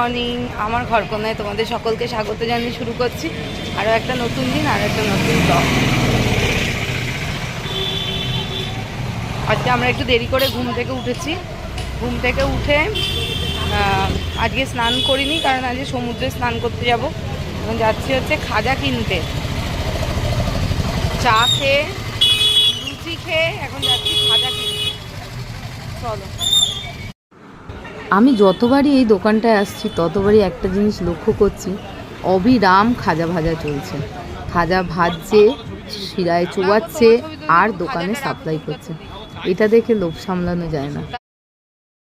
Morning. আমার ঘরকন্যায় তোমাদের সকলকে স্বাগত জানিয়ে শুরু করছি আরও একটা নতুন দিন আর একটা নতুন ব্লগ। আজকে আমরা একটু দেরি করে ঘুম থেকে উঠেছি। ঘুম থেকে উঠে আজকে স্নান করিনি, কারণ আজকে সমুদ্রে স্নান করতে যাব। এখন যাচ্ছি হচ্ছে খাজা কিনতে। চা খেয়ে লুচি খেয়ে এখন যাচ্ছি খাজা কিনতে। চলো। আমি যতবারই এই দোকানটায় আসছি ততবারই একটা জিনিস লক্ষ্য করছি, অবিরাম খাজা ভাজা চলছে। খাজা ভাজছে, শিরায় চোবাচ্ছে আর দোকানে সাপ্লাই করছে। এটা দেখে লোভ সামলানো যায় না।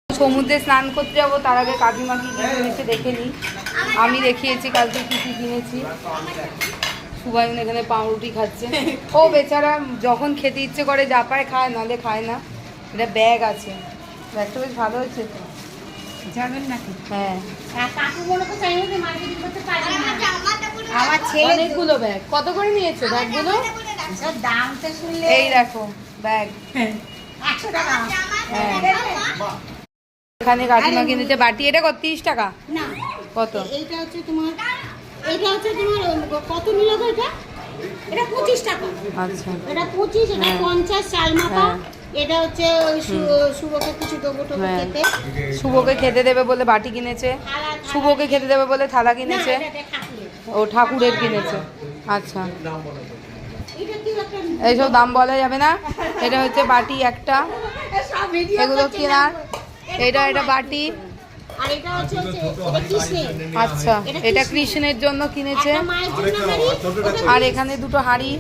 সমুদ্রে স্নান করতে যাবো, তার আগে কাকিমা কি কিনেছে দেখে নিই। আমি দেখিয়েছি কালকে কী কী কিনেছি। সুবাইন এখানে পাউরুটি খাচ্ছে। ও বেচারা যখন খেতে ইচ্ছে করে যা পায় খায়, নাহলে খায় না। এটা ব্যাগ আছে, ব্যাগটা বেশ ভালো হচ্ছে তো, যাবেন নাকি? হ্যাঁ, আমার ছেলে অনেকগুলো ব্যাগ। কত করে নিয়েছে ব্যাগগুলো? দামটা শুনলে এই দেখো ব্যাগ 100 টাকা। হ্যাঁ, এখানে কাকিমা কিনেছে বাটি। এটা কত? 30 টাকা না? কত? এইটা হচ্ছে তোমার, এইটা হচ্ছে তোমার কত নিল গো? এটা 25 টাকা। আচ্ছা, এটা 25, এটা 50 চাল মাপা। এটা হচ্ছে শুভকে কিছু দেবো খেতে। শুভকে খেতে দেবে বলে বাটি কিনেছে, শুভকে খেতে দেবে বলে থালা কিনেছে। ও ঠাকুরের কিনেছে। আচ্ছা, এইসব দাম বলা যাবে না। এটা হচ্ছে বাটি একটা, এগুলো কেনার। এটা বাটি। আচ্ছা, এটা কৃষ্ণের জন্য কিনেছে। আর এখানে দুটো হাঁড়ি।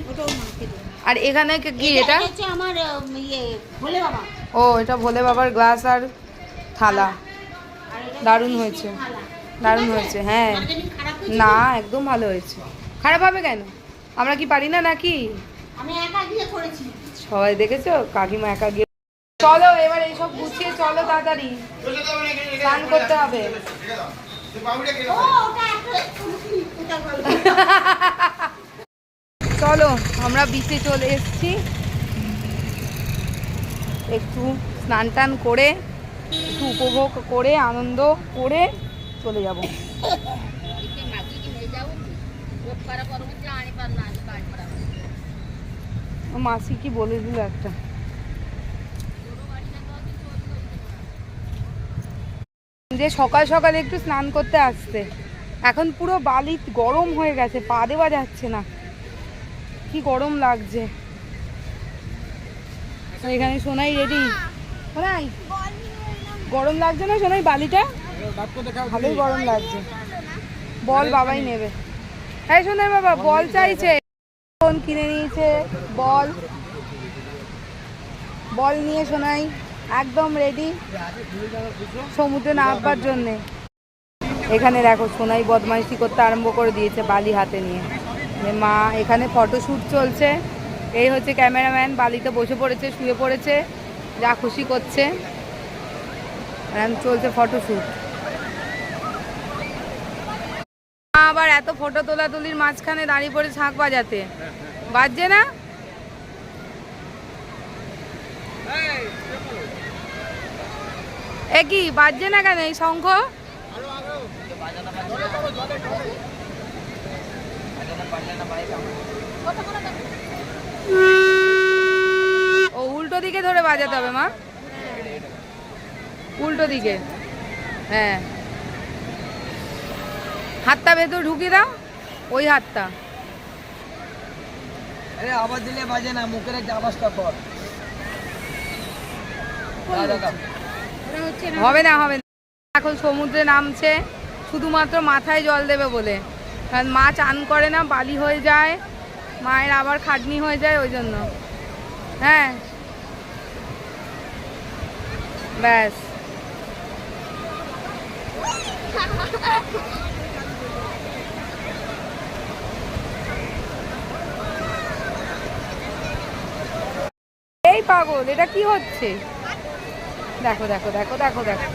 আর এখানে কি এটা? ও, এটা ভোলে বাবার গ্লাস আর থালা। দারুণ হয়েছে, দারুণ হয়েছে। হ্যাঁ, না একদম ভালো হয়েছে। খারাপ হবে কেন? আমরা কি পারি না নাকি? সবাই দেখেছো কাকিমা একা গিয়ে। চলো এবার এইসব গুছিয়ে চলো, তাড়াতাড়ি স্নান করতে হবে। চলো, আমরা বিচে চলে এসেছি। একটু স্নান টান করে, একটু উপভোগ করে, আনন্দ করে চলে যাব। মাসি কি বলে দিল একটা, যে সকাল সকাল একটু স্নান করতে আসতে। এখন পুরো বালি গরম হয়ে গেছে, পা দেওয়া যাচ্ছে না, কি গরম লাগছে। এখানে সোনাই রেডি। সোনাই, গরম লাগছে না সোনাই? বালিটা ভালোই গরম লাগছে। বল বাবাই নেবে। হ্যাঁ সোনাই বাবা বল চাইছে, ফোন কিনে নিয়েছে। বল, বল নিয়ে সোনাই একদম রেডি সমুদ্রে নামবার জন্যে। এখানে দেখো সোনাই বদমাইশি করতে আরম্ভ করে দিয়েছে বালি হাতে নিয়ে। মা, এখানে ফটোশ্যুট চলছে। এই হচ্ছে ক্যামেরাম্যান, বালিতে বসে পড়েছে, শুয়ে পড়েছে, যা খুশি করছে। চলছে ফটোশ্যুট। আবার এত ফটো তোলাতুলির মাঝখানে দাঁড়িয়ে পড়ে শাঁখ বাজাতে, বাজছে না? এ কি বাজছে না কেন এই শঙ্খ? ও উল্টো দিকে ধরে বাজাতে হবে মা, উল্টো দিকে। হ্যাঁ, হাতটা ভেতর ঢুকিয়ে দাও, ওই হাতটা। আরে আওয়াজ দিলে বাজে না, মুখের একটা আওয়াজটা কর। হবে না, হবে না। এখন সমুদ্রে নামছে শুধুমাত্র মাথায় জল দেবে বলে, কারণ মা চান করে না, বালি হয়ে যায়, মায়ের আবার খাটনি হয়ে যায়, ওই জন্য। হ্যাঁ, ব্যাস। এই পাগল, এটা কি হচ্ছে? দেখো দেখো দেখো দেখো দেখো।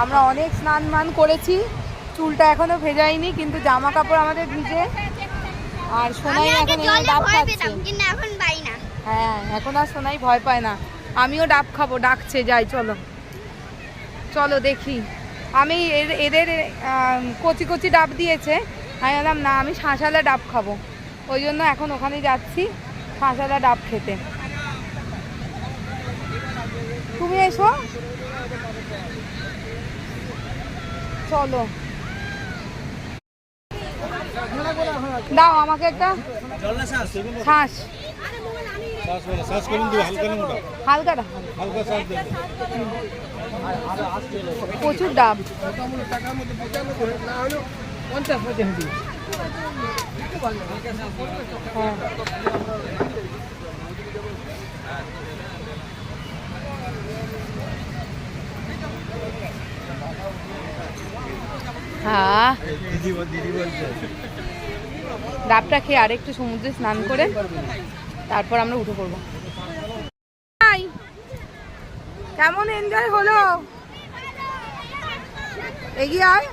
আমরা অনেক স্নান মান করেছি, চুলটা এখনো ভেজাইনি, কিন্তু জামা কাপড় আমাদের ভিজে। আর সোনাই এখন এই ডাব খাচ্ছে। হ্যাঁ, এখন আর সোনাই ভয় পায় না। আমিও ডাব খাবো, ডাকছে, যাই চলো চলো দেখি। আমি এদের কচি কচি ডাব দিয়েছে, আমি বললাম না আমি শাঁসালা ডাব খাবো, ওই জন্য এখন ওখানে যাচ্ছি শাঁসালা ডাব খেতে। তুমি এসো, চলো দাও আমাকে একটা শ্বাস, হালকাটা প্রচুর ডাব। হ্যাঁ, হ্যাঁ ডাবটা খেয়ে আরেকটু সমুদ্রে স্নান করে তারপর আমরা উঠে পড়বো। কেমন এনজয় হলো? এগিয়ে আয়।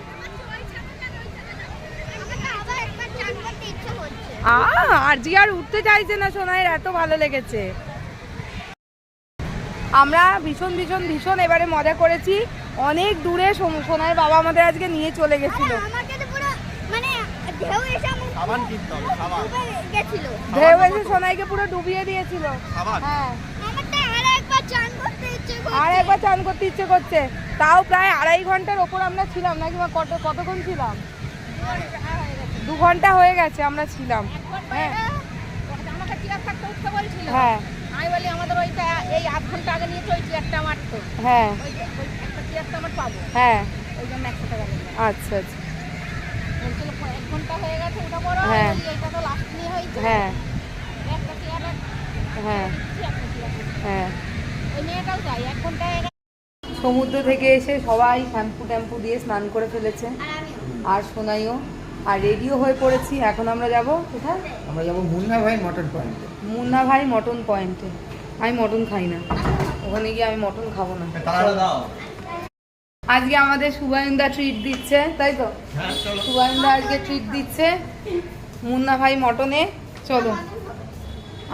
আরজি আর উঠতে চাইছে না, সোনাইয়ের এত ভালো লেগেছে। আমরা ভীষণ ভীষণ ভীষণ এবারে মজা করেছি। অনেক দূরে সোনাইয়ের বাবা আমাদের আজকে নিয়ে চলে গেছিল। ঢেউ এসে সোনাইকে পুরো ডুবিয়ে দিয়েছিল। হ্যাঁ, আর একবার চান করতে ইচ্ছে করছে। তাও প্রায় 2.5 ঘন্টার ওপর আমরা ছিলাম, নাকি কতক্ষণ ছিলাম? 2 ঘন্টা হয়ে গেছে আমরা ছিলাম। হ্যাঁ হ্যাঁ, আমি বলি আমাদের ওইটা এই 8 ঘন্টা আগে নিয়ে চলছি একটা মারতো। হ্যাঁ একটা চেয়ারটা আমার পাবো, হ্যাঁ, ওই জন্য 100 টাকা নিলাম। আচ্ছা আচ্ছা, বলছিল 1 ঘন্টা হয়ে গেছে ওটা বড়, হ্যাঁ এইটা তো লাস্ট নিয়ে হয়েছে। হ্যাঁ একটা চেয়ার হ্যাঁ হ্যাঁ। ওই মেয়েটাও যাই 1 ঘন্টা। সমুদ্র থেকে এসে সবাই শ্যাম্পু ট্যাম্পু দিয়ে স্নান করে ফেলেছে, আর সোনাইও, আর রেডিও হয়ে পড়েছি। এখন আমরা যাব কোথায়? আমরা যাবো মুন্না ভাই মটন পয়েন্টে। মুন্না ভাই মটন পয়েন্টে। আমি মটন খাই না, ওখানে গিয়ে আমি মটন খাবো না। আজকে আমাদের শুভায়ুন্দা ট্রিট দিচ্ছে, তাই তো? শুভায়ুন্দা আজকে ট্রিট দিচ্ছে মুন্না ভাই মটনে। চলো,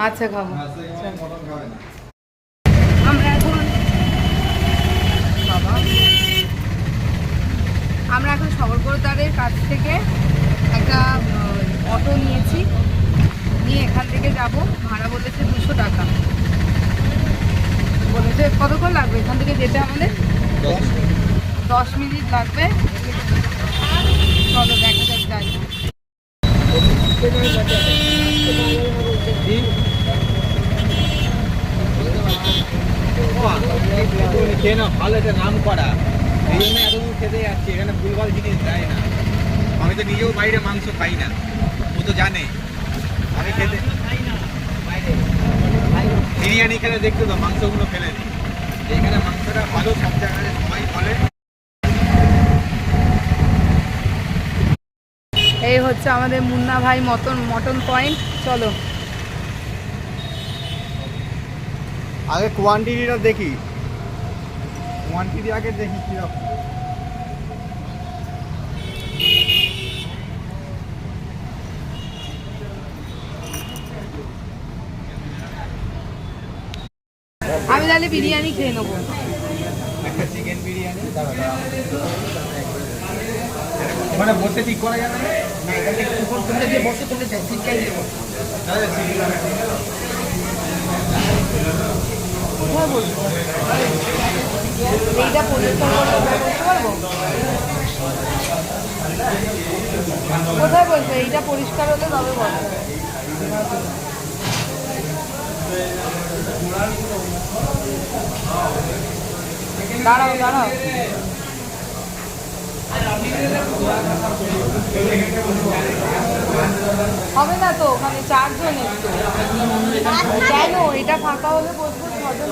আচ্ছা খাবো। আমরা এখন সগরবরদারের কাছ থেকে একটা অটো নিয়েছি, নিয়ে এখান থেকে যাব। ভাড়া বলেছে 200 টাকা, বলেছে কতক্ষণ লাগবে এখান থেকে যেতে আমাদের? 10 মিনিট লাগবে। চলো দেখা যাক, যাই। ভালো, এটা নাম করা, এই জন্য এত খেতে যাচ্ছি। এখানে ভুলভাল জিনিস দেয় না। আমি তো নিজেও বাইরে মাংস খাই না, ও তো জানে। আমি খেতে বিরিয়ানি খেলে দেখতে তো মাংসগুলো ফেলে দিই। এখানে মাংসটা ভালো, সব জায়গায় সবাই বলে। এই হচ্ছে আমাদের মুন্না ভাই মটন পয়েন্ট। চলো আগে কোয়ান্টিটিটা দেখি, কোয়ান্টিটি আগে দেখি কিরকম। আমি তাহলে বিরিয়ানি খেয়ে নেবো। একটা চিকেন বিরিয়ানি। ওখানে বসে ঠিক করা যাবে না? এখান থেকে কুপন খুলে দিয়ে বসে তুলে চাই, চিটকাই দিয়ে বসে। কোথায় বলবো? এইটা পরিষ্কার করতে পারবো? কোথায় বলছো? এইটা পরিষ্কার হলে তবে বলবো। দাঁড়াও দাঁড়াও, হবে না তো, ওখানে 4 জন একটু। কেন? এটা ফাঁকা হলে বসবো 6 জন।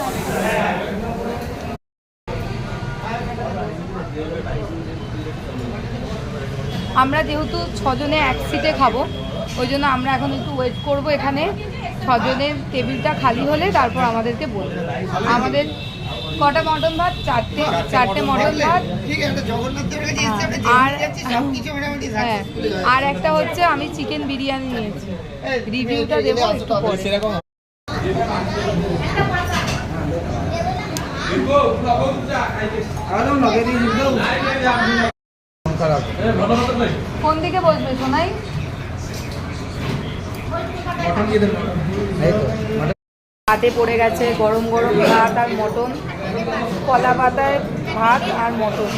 আমরা যেহেতু 6 জনে এক সিটে খাবো, ওই জন্য আমরা এখন একটু ওয়েট করব এখানে। 6 জনের টেবিলটা খালি হলে তারপর আমাদেরকে বলবে। আমাদের কটা মটন ভাত? চারটে মটন ভাত। আর হ্যাঁ, আর একটা হচ্ছে আমি চিকেন বিরিয়ানি নিয়েছি, রিভিউটা দেবো একটু পরে। সেরকম কোন দিকে বসবে সোনাই? হাতে পড়ে গেছে গরম গরম ভাত আর মটন, কলা পাতায় ভাত আর মটন।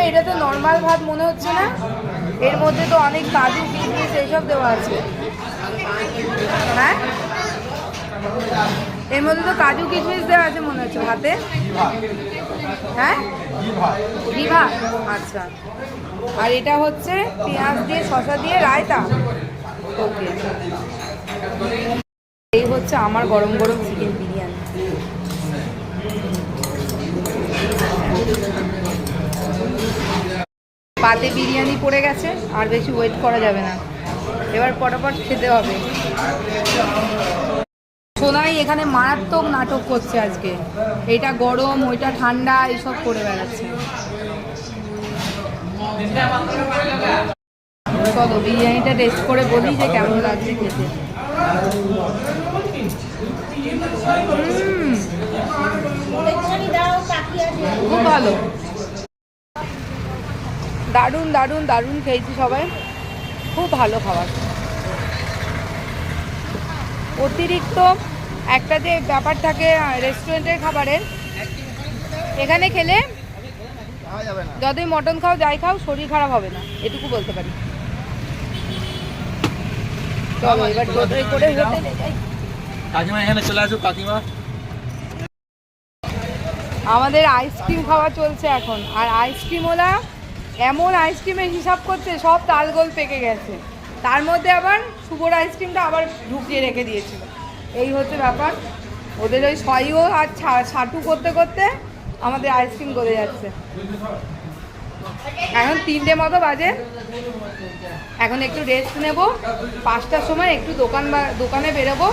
এটা তো নর্মাল ভাত মনে হচ্ছে না, এর মধ্যে তো অনেক কাজু কিশমিশ এইসব দেওয়া আছে। হ্যাঁ, এর মধ্যে তো কাজু কিশমিশ দেওয়া আছে মনে হচ্ছে ভাতে। হ্যাঁ, ঘি ভাত, আচ্ছা। আর এটা হচ্ছে পেঁয়াজ দিয়ে শসা দিয়ে রায়তা। ওকে, এই হচ্ছে আমার গরম গরম চিকেন বিরিয়ানি। পাতে বিরিয়ানি পড়ে গেছে, আর বেশি ওয়েট করা যাবে না, এবার পটাপট খেতে হবে। সোনাই এখানে মারাত্মক নাটক করছে আজকে, এটা গরম ওইটা ঠান্ডা এইসব করে বেড়াচ্ছে। চলো বিরিয়ানিটা টেস্ট করে বলি যে কেমন লাগছে খেতে। খুব ভালো, দারুণ দারুণ দারুণ খেয়েছি সবাই, খুব ভালো খাবার। অতিরিক্ত একটা যে ব্যাপার থাকে রেস্টুরেন্টের খাবারের, এখানে খেলে যতই মটন খাও যাই খাও শরীর খারাপ হবে না, এটুকু বলতে পারি। চলো এবার টোটোয় করে হোটেলে যাই। কাকিমা এখানে চলে আসো কাকিমা। আমাদের আইসক্রিম খাওয়া চলছে এখন, আর আইসক্রিমওয়ালা এমন আইসক্রিমের হিসাব করছে সব তালগোল পেকে গেছে, তার মধ্যে আবার শুভর আইসক্রিমটা আবার ঢুকিয়ে রেখে দিয়েছিল। এই হচ্ছে ব্যাপার, ওদের ওই সইও আর ছাটু করতে করতে আমাদের আইসক্রিম গলে যাচ্ছে। এখন 3টে মতো বাজে, এখন একটু রেস্ট নেব, 5টার সময় একটু দোকানে বেরোবো,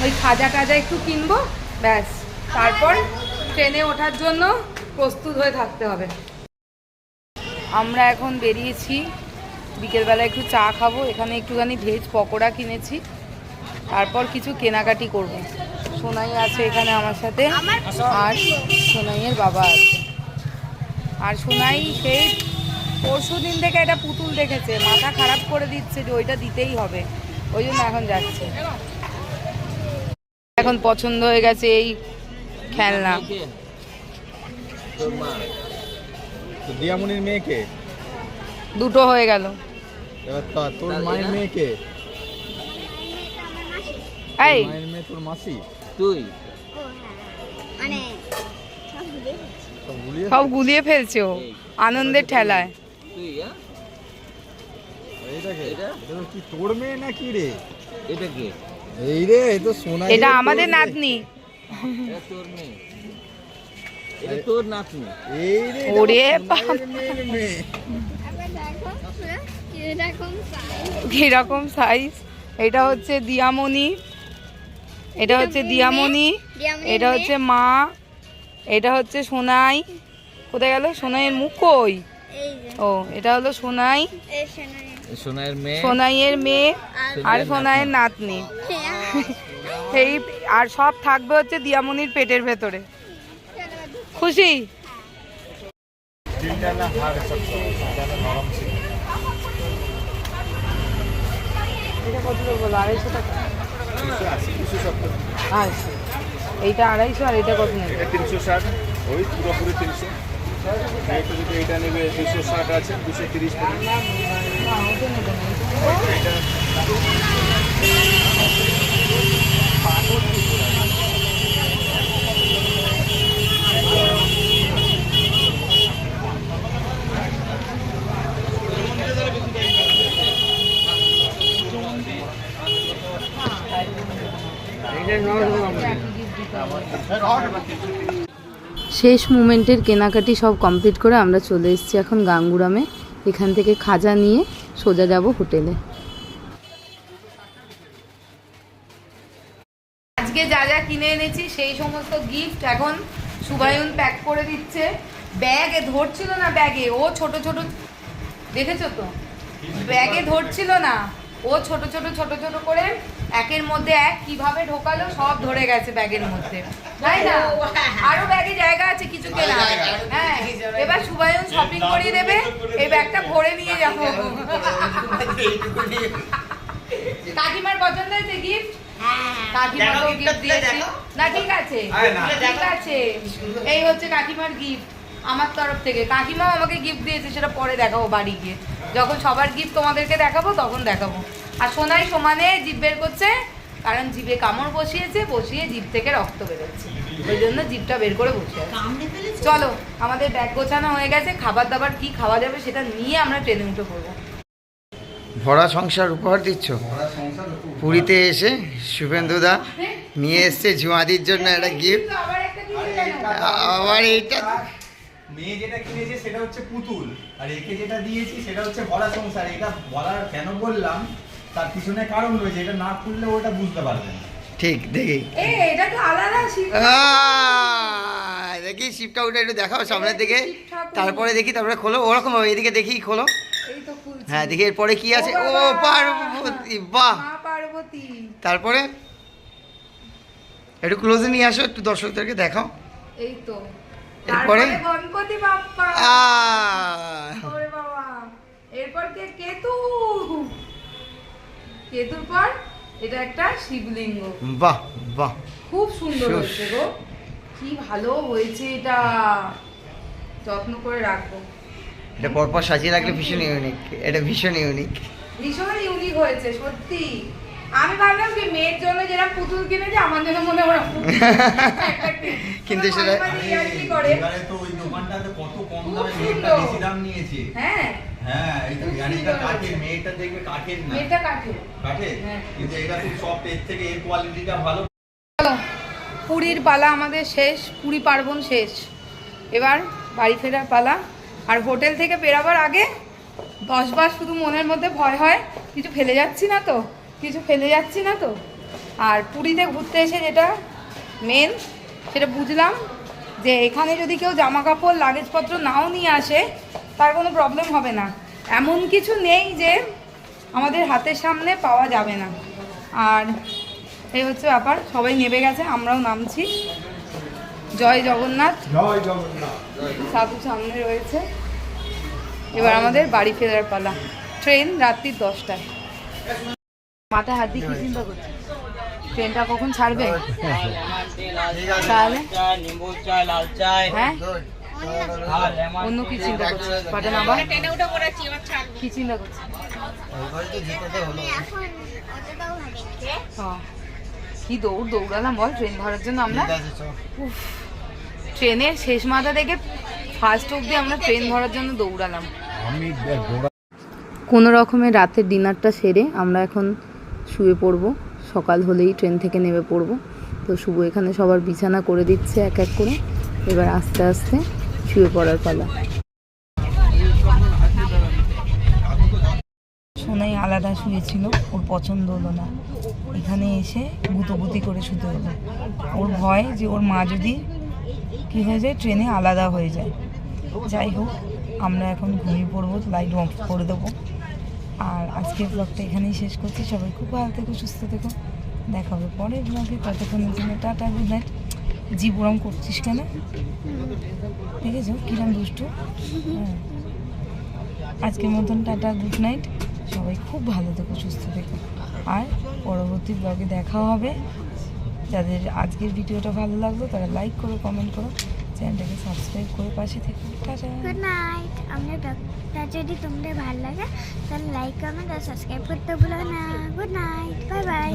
ওই খাজা টাজা একটু কিনবো, ব্যাস তারপর ট্রেনে ওঠার জন্য প্রস্তুত হয়ে থাকতে হবে। আমরা এখন বেরিয়েছি, বিকেলবেলা একটু চা খাবো, এখানে একটুখানি ভেজ পকোড়া কিনেছি, তারপর কিছু কেনাকাটি করব। সোনাই আছে এখানে আমার সাথে, আর সোনাইয়ের বাবা আছে। আর সোনাই সেই পরশুদিন থেকে একটা পুতুল দেখেছে, মাথা খারাপ করে দিচ্ছে যে ওইটা দিতেই হবে, ওই জন্য এখন যাচ্ছে। এখন পছন্দ হয়ে গেছে এই খেলনা। দিয়ামনির মেয়েকে দুটো হয়ে গেল। তোর মায়ের মেয়েকে? এই মায়ের মেয়ে তোর মাসি? তুই মানে সব গুলিয়ে ফেলছে ও আনন্দের ঠেলায়। তুই এইটাকে? এটা কি তোর মেয়ে না কি রে? এটা কে? এই রে, এই তো সোনা। এটা আমাদের নাতনি। এটা তোর মেয়ে, এটা তোর নাতনি। এই রে, ওরে মেয়ের মেয়ে। কিরকম সাইজ? এটা হচ্ছে দিয়ামণি, এটা হচ্ছে দিয়ামণি, এটা হচ্ছে মা, এটা হচ্ছে সোনাই। কোথায় গেল সোনাইয়ের মুখ? কই? ও, এটা হলো সোনাই, সোনাইয়ের মেয়ে, সোনাইয়ের মেয়ে আর সোনাইয়ের নাতনি। এই আর সব থাকবে হচ্ছে দিয়ামণির পেটের ভেতরে। খুশি? এটা কত বলো? 250 টাকা। আচ্ছা, এইটা 250 আর এটা কত নেবে? 360, ওই পুরোপুরি 300। একটু যদি এইটা নেবে 260 আছে, 230 পড়বে। না, ওটা নেবে না। শেষ মোমেন্টের কেনাকাটি সব কমপ্লিট করে আমরা চলে এসেছি এখন গাঙ্গুরামে। এখান থেকে খাজা নিয়ে সোজা যাব হোটেলে। আজকে আজকে যা যা কিনে এনেছি সেই সমস্ত গিফট এখন শুভায়ন প্যাক করে দিচ্ছে। ব্যাগে ধরছিল না, ব্যাগে ও ছোট ছোট, দেখেছো তো, ব্যাগে ধরছিল না, ও ছোট ছোট ছোট ছোট করে একের মধ্যে এক কিভাবে ঢোকালো সব ধরে গেছে ব্যাগের মধ্যে, তাই না? আরো ব্যাগে জায়গা আছে কিছু কেনা। হ্যাঁ, এবার শুভায়ন শপিং করিয়ে দেবে, এই ব্যাগটা ভরে নিয়ে যাবো। কাকিমার পছন্দ হয়েছে গিফট? কাকিমাকেও গিফট দিয়েছি না, ঠিক আছে ঠিক আছে। এই হচ্ছে কাকিমার গিফট আমার তরফ থেকে। কাকিমাও আমাকে গিফট দিয়েছে, সেটা পরে দেখাবো বাড়ি গিয়ে, যখন সবার গিফট তোমাদেরকে দেখাবো তখন দেখাবো। আর সোনাই সমানে জিভ বের করছে, কারণ জিভে কামড় বসিয়েছে, বসিয়ে জিভ থেকে রক্ত বেরোচ্ছে, ওই জন্য জিভটা বের করে বসে আছে। চলো, আমাদের ব্যাগ গোছানো হয়ে গেছে, খাবার দাবার কি খাওয়া যাবে সেটা নিয়ে আমরা ট্রেনে উঠে পড়বো। ভরা সংসার উপহার দিচ্ছ পুরীতে এসে। শুভেন্দুদা নিয়ে এসছে ঝুমাদির জন্য একটা গিফট। আবার একটা জিনিস কেন? আবার এইটা মেয়ে যেটা কিনেছে সেটা হচ্ছে পুতুল, আর একে যেটা দিয়েছি সেটা হচ্ছে ভরা সংসার। এটা বলার কেন বললাম তার পিছনে কারণ রয়েছে, এটা না খুললে ওটা বুঝতে পারবে না। ঠিক দেখি এটা তো আলাদা শিব। দেখি শিপটা ওটা একটু দেখাও সামনের দিকে, তারপরে দেখি, তারপরে খোলো ওরকম ভাবে, এদিকে দেখি খোলো। এই তো খুলছি। হ্যাঁ দেখি এরপরে কি আছে। ও বাবা! পার্বতী, বাহ। মা পার্বতী। তারপরে একটু ক্লোজে নিয়ে আসো, একটু দর্শকদেরকে দেখাও। এই তো। এরপরে? তারপরে গণপতি বাপ্পা। আহ, ওরে বাবা। এরপর কেতু। কেতুর পর এটা একটা শিবলিঙ্গ। বাহ বাহ, খুব সুন্দর সুস। হয়েছে গো, কি ভালো হয়েছে এটা, যত্ন করে রাখবো। এটা পরপর সাজিয়ে রাখলে ভীষণ ইউনিক, এটা ভীষণ ইউনিক। ভীষণ ইউনিক হয়েছে সত্যি। আমি ভাবলাম কি মেয়ের জন্য যেরকম পুতুল কিনেছে আমার জন্য মনে হয় কিন্তু সেটা- এবারে তো ওই দোকানটাতে কত কম খুব দামে মেয়েটা সুন্দর। বেশি দাম নিয়েছে। হ্যাঁ, হ্যাঁ, এই তো খুব গাড়িটা সুন্দর কাঠের, হয়েছে। মেয়েটা দেখবে কাঠের না, মেয়েটা কাটে। কাঠের, হ্যাঁ। কিন্তু এটা খুব সফট, এর থেকে এর কোয়ালিটিটা ভালো। চলো, পুরীর পালা আমাদের শেষ, পুরী পার্বণ শেষ, এবার বাড়ি ফেরার পালা। আর হোটেল থেকে বেরাবার আগে 10 বার শুধু মনের মধ্যে ভয় হয়, কিছু ফেলে যাচ্ছি না তো, কিছু ফেলে যাচ্ছি না তো। আর পুরীতে ঘুরতে এসে যেটা মেন, সেটা বুঝলাম যে এখানে যদি কেউ জামা কাপড় লাগেজপত্র নাও নিয়ে আসে তার কোনো প্রবলেম হবে না। এমন কিছু নেই যে আমাদের হাতের সামনে পাওয়া যাবে না। আর এই হচ্ছে ব্যাপার, সবাই নেমে গেছে, আমরাও নামছি। জয় জগন্নাথ, জয় জগন্নাথ। সাধু সামনে রয়েছে। এবার আমাদের বাড়ি ফেরার পালা, ট্রেন রাত্রি 10টায়। মাথায় হাত দিয়ে কি চিন্তা করছিস? ট্রেনটা কখন ছাড়বে? তাহলে নিম্বু চায়, লাল চায়, হ্যাঁ, আর লেমন। অন্য কি চিন্তা করছিস? পাঠান আবার ট্রেনে উঠে পড়েছি, এবার ছাড়বো। কি চিন্তা করছিস? হ্যাঁ। কি দৌড়ালাম বল ট্রেন ধরার জন্য আমরা। উফ, ট্রেনের শেষ মাথা থেকে ফার্স্ট অবধি আমরা ট্রেন ধরার জন্য দৌড়ালাম। কোনো রকমের রাতের ডিনারটা সেরে আমরা এখন শুয়ে পড়বো, সকাল হলেই ট্রেন থেকে নেমে পড়বো। তো শুভ এখানে সবার বিছানা করে দিচ্ছে এক এক করে, এবার আস্তে আস্তে শুয়ে পড়ার পালা। সোনাই আলাদা শুয়েছিল, ওর পছন্দ হলো না, এখানে এসে গুতোগুতি করে শুতে হলো। ওর ভয় যে ওর মা যদি কী হয়ে যায়, ট্রেনে আলাদা হয়ে যায়। যাই হোক, আমরা এখন ঘুমিয়ে পড়বো, লাইট অফ করে দেবো। আর আজকের ব্লগটা এখানেই শেষ করছি। সবাই খুব ভালো থেকো, সুস্থ থেকো, দেখা হবে পরের ব্লগে। ততক্ষণের জন্য টাটা, গুড নাইট। জি ওরম করছিস কেন? দেখেছো কিরম দুষ্টু? হ্যাঁ, আজকের মতন টাটা, গুড নাইট। সবাই খুব ভালো থেকো, সুস্থ থেকো, আর পরবর্তী ব্লগে দেখা হবে। যাদের আজকের ভিডিওটা ভালো লাগলো তারা লাইক করো, কমেন্ট করো, চ্যানেলটাকে সাবস্ক্রাইব করে পাশে থেকো। Tata, good night. আমাদের ব্লগটা যদি তোমাদের ভালো লাগে তাহলে লাইক কমেন্ট আর সাবস্ক্রাইব করতে ভুলো না। Good night, bye bye.